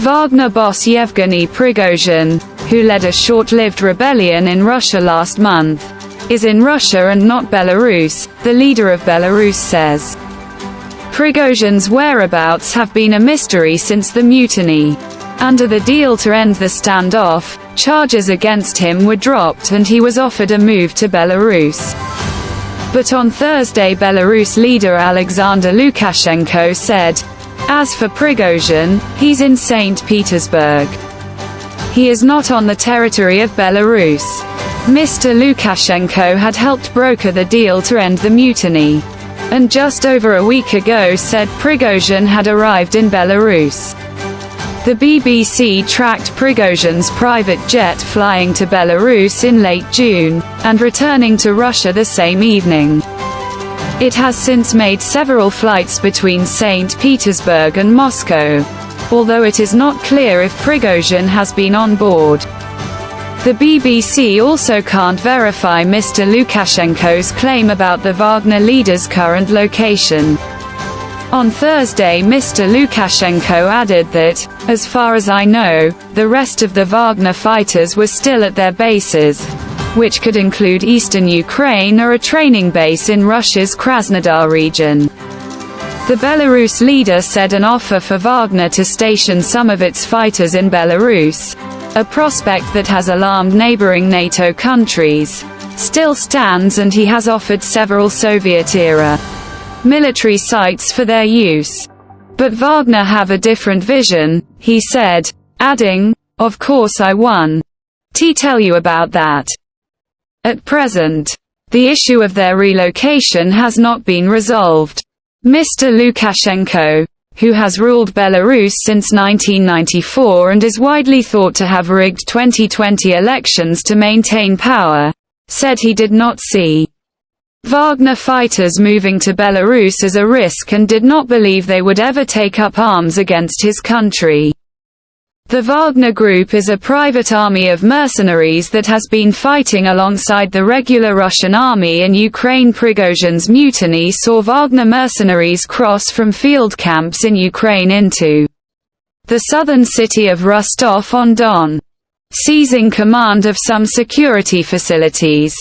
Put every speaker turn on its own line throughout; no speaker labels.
Wagner boss Yevgeny Prigozhin, who led a short-lived rebellion in Russia last month, is in Russia and not Belarus, the leader of Belarus says. Prigozhin's whereabouts have been a mystery since the mutiny. Under the deal to end the standoff, charges against him were dropped and he was offered a move to Belarus. But on Thursday Belarus leader Alexander Lukashenko said, as for Prigozhin, he's in St. Petersburg. He is not on the territory of Belarus. Mr. Lukashenko had helped broker the deal to end the mutiny, and just over a week ago said Prigozhin had arrived in Belarus. The BBC tracked Prigozhin's private jet flying to Belarus in late June, and returning to Russia the same evening. It has since made several flights between St. Petersburg and Moscow, although it is not clear if Prigozhin has been on board. The BBC also can't verify Mr. Lukashenko's claim about the Wagner leader's current location. On Thursday Mr. Lukashenko added that, as far as I know, the rest of the Wagner fighters were still at their bases, which could include eastern Ukraine or a training base in Russia's Krasnodar region. The Belarus leader said an offer for Wagner to station some of its fighters in Belarus, a prospect that has alarmed neighboring NATO countries, still stands, and he has offered several Soviet-era military sites for their use. But Wagner have a different vision, he said, adding, of course I want to tell you about that. At present, the issue of their relocation has not been resolved. Mr. Lukashenko, who has ruled Belarus since 1994 and is widely thought to have rigged 2020 elections to maintain power, said he did not see Wagner fighters moving to Belarus as a risk and did not believe they would ever take up arms against his country. The Wagner Group is a private army of mercenaries that has been fighting alongside the regular Russian army in Ukraine. Prigozhin's mutiny saw Wagner mercenaries cross from field camps in Ukraine into the southern city of Rostov-on-Don, seizing command of some security facilities.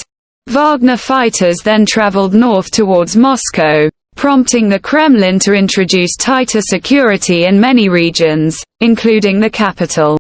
Wagner fighters then traveled north towards Moscow, prompting the Kremlin to introduce tighter security in many regions, including the capital.